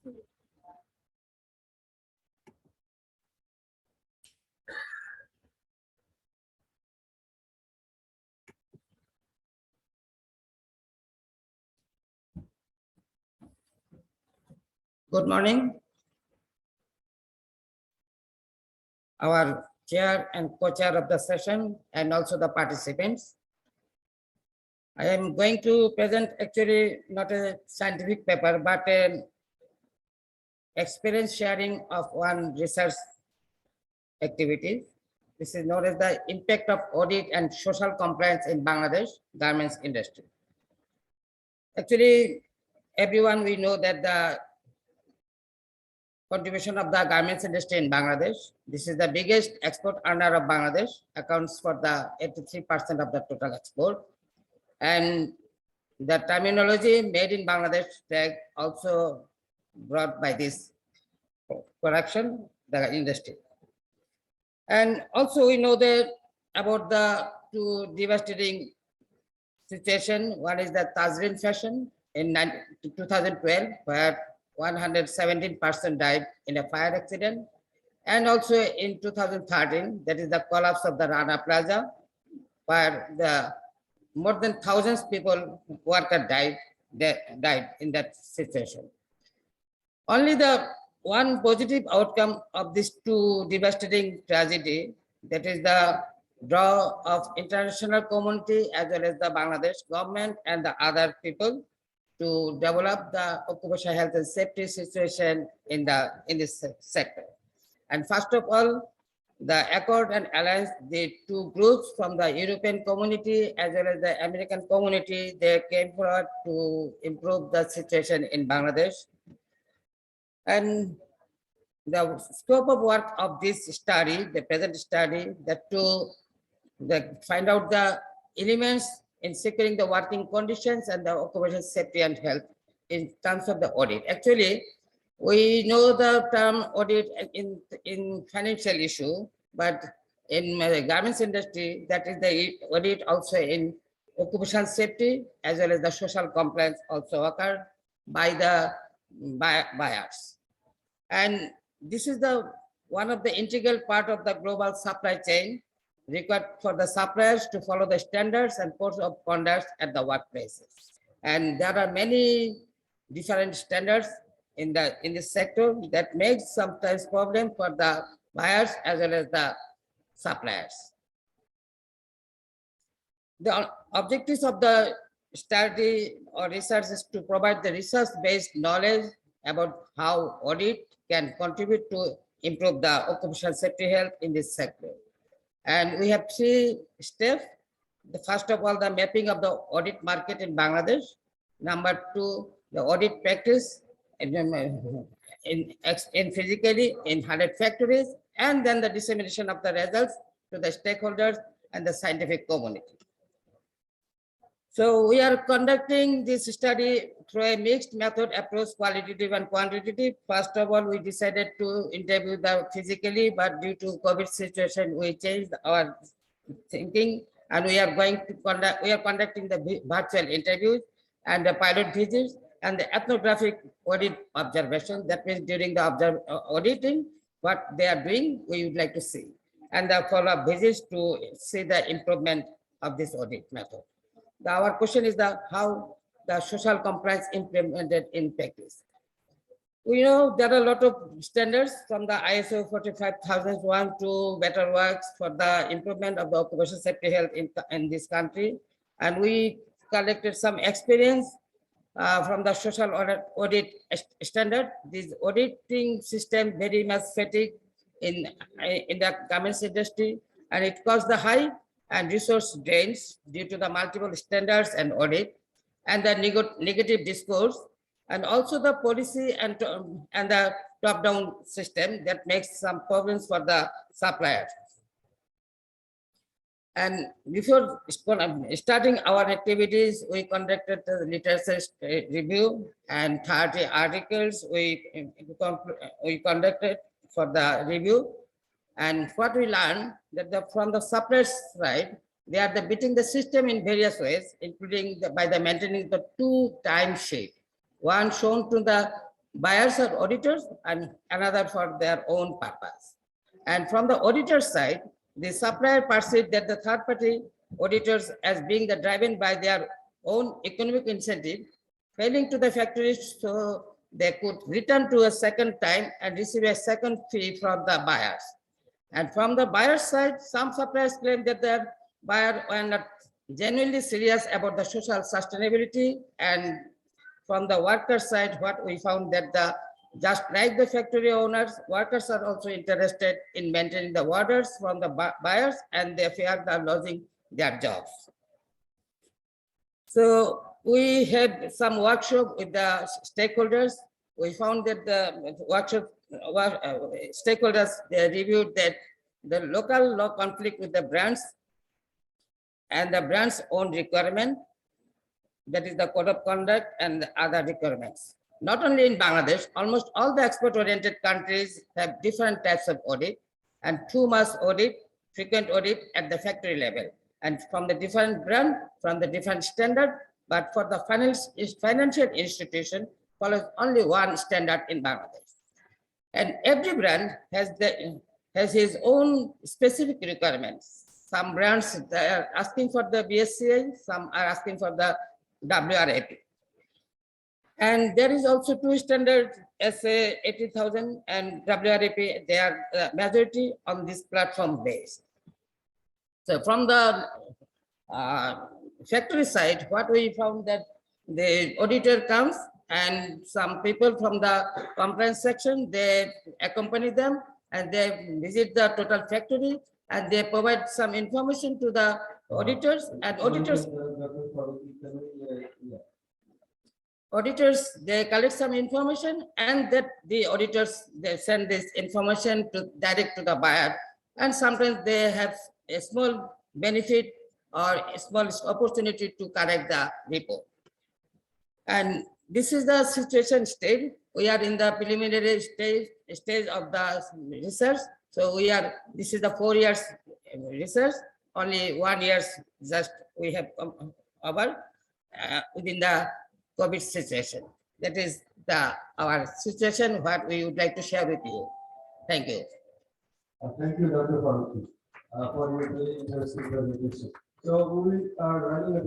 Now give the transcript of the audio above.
Good morning. Our chair and co-chair of the session and also the participants. I am going to present actually not a scientific paper, but an experience sharing of one research activity. This is known as the impact of audit and social compliance in Bangladesh garments industry. Actually, everyone we know that the contribution of the garments industry in Bangladesh. This is the biggest export earner of Bangladesh, accounts for the 83% of the total export. And the terminology made in Bangladesh tag also brought by this correction, the industry. And also we know that about the two devastating situation. One is the Tazrin fashion in 2012, where 117% died in a fire accident. And also in 2013, that is the collapse of the Rana Plaza, where the more than thousands people, workers died in that situation. Only the one positive outcome of this two devastating tragedy, that is the draw of international community as well as the Bangladesh government and the other people to develop the occupational health and safety situation in this sector. And first of all, the Accord and Alliance, the two groups from the European community as well as the American community, they came forward to improve the situation in Bangladesh. And the scope of work of this study, the present study, that to find out the elements in securing the working conditions and the occupational safety and health in terms of the audit. Actually, we know the term audit in financial issue, but in the garments industry, that is the audit also in occupational safety as well as the social compliance also occurred by the buyers. And this is the one of the integral part of the global supply chain required for the suppliers to follow the standards and codes of conduct at the workplaces. And there are many different standards in this sector that makes sometimes problem for the buyers as well as the suppliers. The objectives of the study or research is to provide the research-based knowledge about how audit can contribute to improve the occupational safety health in this sector. And we have three steps. The first of all, the mapping of the audit market in Bangladesh. Number two, the audit practice in physically in 100 factories, and then the dissemination of the results to the stakeholders and the scientific community. So we are conducting this study through a mixed method approach, qualitative and quantitative. First of all, we decided to interview the physically, but due to COVID situation, we changed our thinking, and we are conducting the virtual interviews and the pilot visits and the ethnographic audit observation. That means during the auditing, what they are doing, we would like to see, and the follow-up visits to see the improvement of this audit method. Our question is how the social compliance implemented in practice. We know there are a lot of standards from the ISO 45001 to Better Works for the improvement of the occupational safety health in this country. And we collected some experience from the social audit standard. This auditing system very much fatigue in the garments industry, and it caused the high and resource drains due to the multiple standards and audit and the negative discourse, and also the policy and the top-down system that makes some problems for the suppliers. And before starting our activities, we conducted the literature review, and 30 articles we conducted for the review. And what we learned that from the suppliers side, they are beating the system in various ways, including by the maintaining the two time sheet. One shown to the buyers or auditors, and another for their own purpose. And from the auditor side, the supplier perceived that the third-party auditors as being the driven by their own economic incentive, failing to the factories so they could return to a second time and receive a second fee from the buyers. And from the buyer's side, some suppliers claim that their buyer were not genuinely serious about the social sustainability. And from the worker side, what we found that the just like the factory owners, workers are also interested in maintaining the orders from the buyers, and they fear the losing their jobs. So we had some workshop with the stakeholders. We found that the workshop stakeholders, they reviewed that the local law conflict with the brands and the brand's own requirement, that is the code of conduct and the other requirements. Not only in Bangladesh, almost all the export-oriented countries have different types of audit, and too much audit, frequent audit at the factory level, and from the different brand, from the different standard, but for the financial institution follows only one standard in Bangladesh. And every brand has his own specific requirements. Some brands they are asking for the BSCI, some are asking for the WRAP. And there is also two standards, SA 80,000 and WRAP, they are majority on this platform base. So from the factory side, what we found that the auditor comes and some people from the compliance section, they accompany them and they visit the total factory and they provide some information to the auditors, and auditors, they collect some information, and that the auditors, they send this information to direct to the buyer. And sometimes they have a small benefit or a small opportunity to correct the report. And this is the situation stage. We are in the preliminary stage of the research. So this is the 4 years research, only 1 year just we have over within the COVID situation. That is our situation, what we would like to share with you. Thank you. Thank you, Dr. Faruqi, for your very interesting presentation. So we are running a